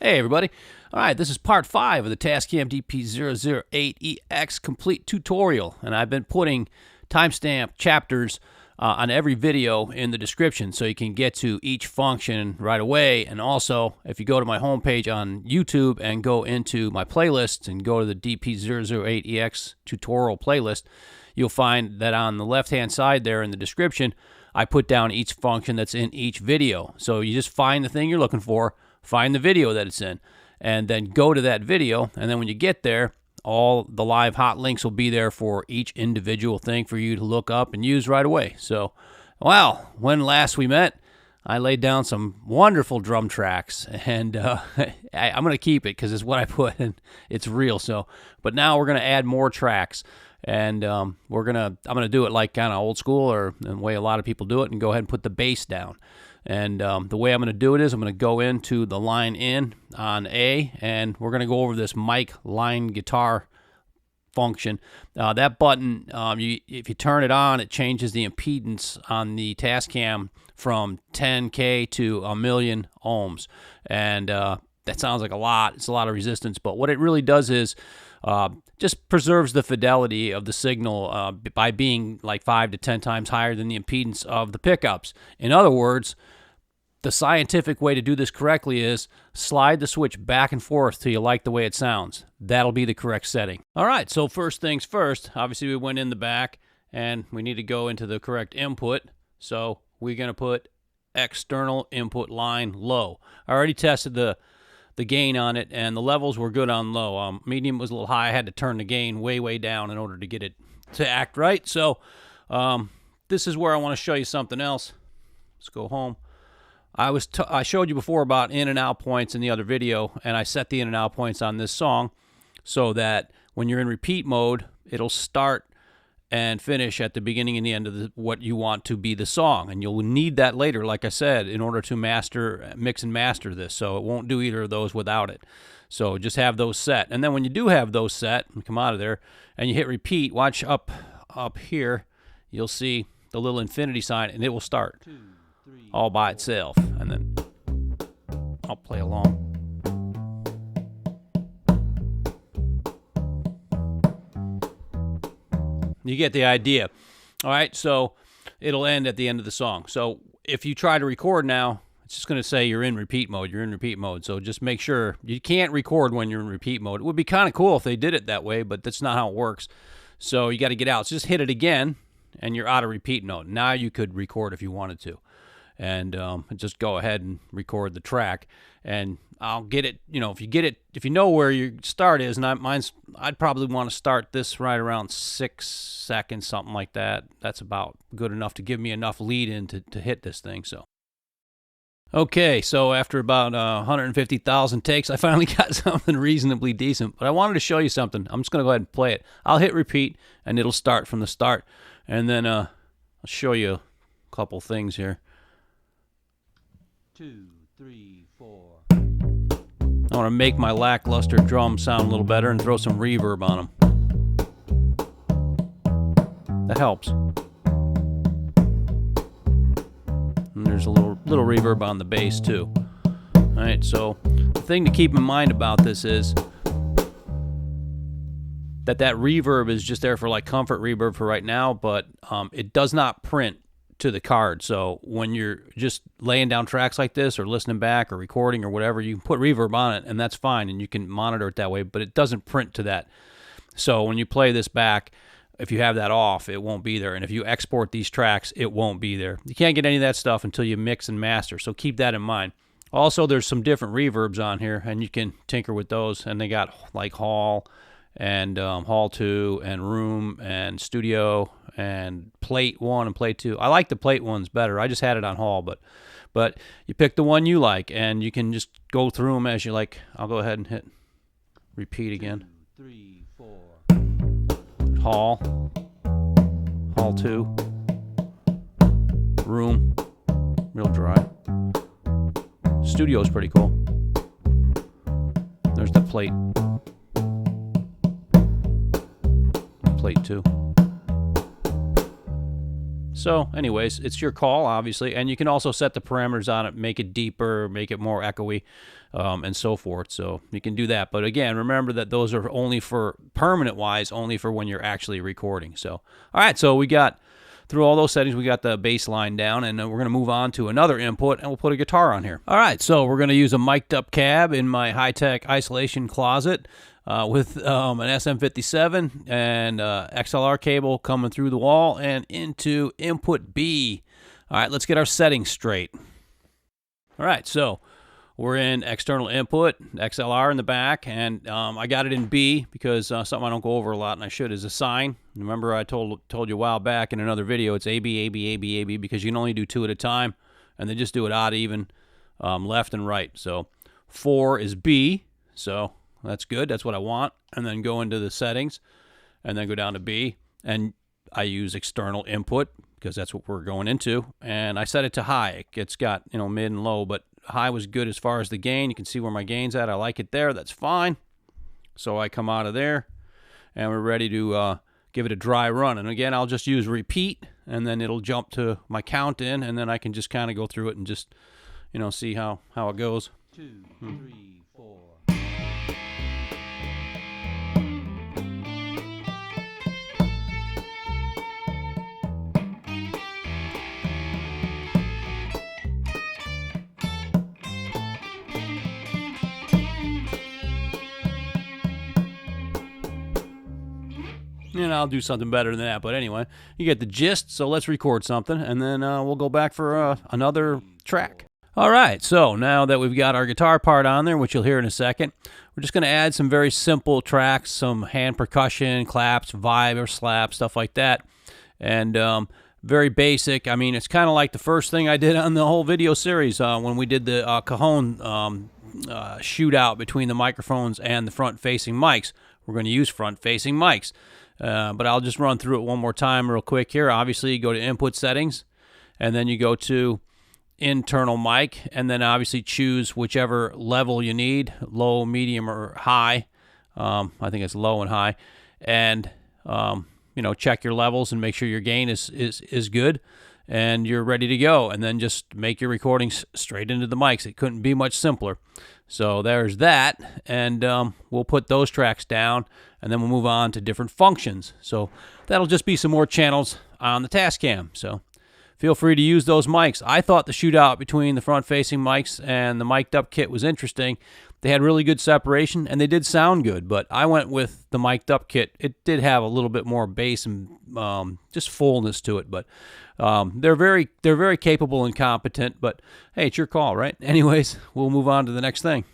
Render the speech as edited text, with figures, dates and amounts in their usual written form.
Hey everybody. Alright, this is part 5 of the Tascam DP-008EX complete tutorial, and I've been putting timestamp chapters on every video in the description so you can get to each function right away. And also, if you go to my homepage on YouTube and go into my playlists and go to the DP-008EX tutorial playlist, you'll find that on the left hand side there in the description I put down each function that's in each video. So you just find the thing you're looking for, find the video that it's in, and then go to that video, and then when you get there, all the live hot links will be there for each individual thing for you to look up and use right away. So, well, when last we met, I laid down some wonderful drum tracks, and I'm going to keep it because it's what I put, and it's real. So, but now we're going to add more tracks, and I'm going to do it like kind of old school, or the way a lot of people do it, and go ahead and put the bass down. And the way I'm going to do it is I'm going to go into the line in on A, and we're going to go over this mic line guitar function. That button, if you turn it on, it changes the impedance on the Tascam from 10K to 1,000,000 ohms. And that sounds like a lot. It's a lot of resistance. But what it really does is just preserves the fidelity of the signal by being like 5 to 10 times higher than the impedance of the pickups. In other words, the scientific way to do this correctly is slide the switch back and forth till you like the way it sounds. That'll be the correct setting. All right, so first things first, obviously we went in the back and we need to go into the correct input. So we're going to put external input line low. I already tested the gain on it, and the levels were good on low. Medium was a little high. I had to turn the gain way down in order to get it to act right. So this is where I want to show you something else. Let's go home. I showed you before about in and out points in the other video, and I set the in and out points on this song so that when you're in repeat mode, it'll start and finish at the beginning and the end of what you want to be the song. And you'll need that later, like I said, in order to mix and master this. So it won't do either of those without it. So just have those set. And then when you do have those set, and come out of there, and you hit repeat, watch up here, you'll see the little infinity sign, and it will start. 2, 3, all by itself. And then I'll play along. You get the idea. All right, so it'll end at the end of the song. So if you try to record now, it's just going to say you're in repeat mode. You're in repeat mode. So just make sure you can't record when you're in repeat mode. It would be kind of cool if they did it that way, but that's not how it works. So you got to get out. So just hit it again, and you're out of repeat mode. Now you could record if you wanted to. And just go ahead and record the track, and I'll get it. You know, if you know where your start is, and I'd probably want to start this right around 6 seconds, something like that. That's about good enough to give me enough lead in to hit this thing. So, okay, so after about 150,000 takes, I finally got something reasonably decent. But I wanted to show you something. I'm just gonna go ahead and play it. I'll hit repeat, and it'll start from the start, and then I'll show you a couple things here. 2, 3, 4. I want to make my lackluster drums sound a little better and throw some reverb on them. That helps. And there's a little reverb on the bass too. All right, so the thing to keep in mind about this is that reverb is just there for like comfort reverb for right now, but it does not print to the card. So when you're just laying down tracks like this, or listening back, or recording, or whatever, you can put reverb on it, and that's fine, and you can monitor it that way, but it doesn't print to that. So when you play this back, if you have that off, it won't be there, and if you export these tracks, it won't be there. You can't get any of that stuff until you mix and master, so keep that in mind. Also, there's some different reverbs on here, and you can tinker with those, and they got like Hall, and Hall 2, and Room, and Studio, and Plate 1 and Plate 2. I like the Plate 1s better. I just had it on Hall, but you pick the one you like, and you can just go through them as you like. I'll go ahead and hit repeat again. 2, 3, 4. Hall, Hall 2, Room, real dry. Studio's pretty cool. There's the Plate 2. So anyways, it's your call, obviously, and you can also set the parameters on it, make it deeper, make it more echoey, and so forth. So you can do that. But again, remember that those are only for permanent-wise, only for when you're actually recording. So, all right, so we got through all those settings, we got the bass line down, and we're going to move on to another input, and we'll put a guitar on here. All right, so we're going to use a mic'd up cab in my high-tech isolation closet with an SM57 and XLR cable coming through the wall and into input B. All right, let's get our settings straight. All right, so we're in external input, XLR in the back, and I got it in B because something I don't go over a lot, and I should, is a sine. Remember I told you a while back in another video, it's AB, AB, AB, AB, because you can only do 2 at a time, and then just do it odd, even, left and right. So 4 is B, so that's good. That's what I want. And then go into the settings, and then go down to B, and I use external input because that's what we're going into, and I set it to high. It's got, you know, mid and low, but high was good as far as the gain. You can see where my gain's at. I like it there. That's fine. So I come out of there, and we're ready to give it a dry run. And again, I'll just use repeat, and then it'll jump to my count in, and then I can just kind of go through it and just, you know, see how it goes. 2, 3, 4. And I'll do something better than that, but anyway, you get the gist. So let's record something, and then we'll go back for another track. All right, so now that we've got our guitar part on there, which you'll hear in a second, we're just going to add some very simple tracks, some hand percussion, claps, vibe or slap, stuff like that, and very basic. I mean, it's kind of like the first thing I did on the whole video series when we did the Cajon shootout between the microphones and the front-facing mics. We're going to use front-facing mics. But I'll just run through it one more time real quick here. Obviously, you go to input settings, and then you go to internal mic, and then obviously choose whichever level you need, low, medium, or high. I think it's low and high. And, you know, check your levels and make sure your gain is good, and you're ready to go. And then just make your recordings straight into the mics. It couldn't be much simpler. So there's that, and we'll put those tracks down, and then we'll move on to different functions. So that'll just be some more channels on the Tascam. So feel free to use those mics. I thought the shootout between the front-facing mics and the mic'd up kit was interesting. They had really good separation, and they did sound good, but I went with the mic'd up kit. It did have a little bit more bass and just fullness to it, but they're very capable and competent, but hey, it's your call, right? Anyways, we'll move on to the next thing.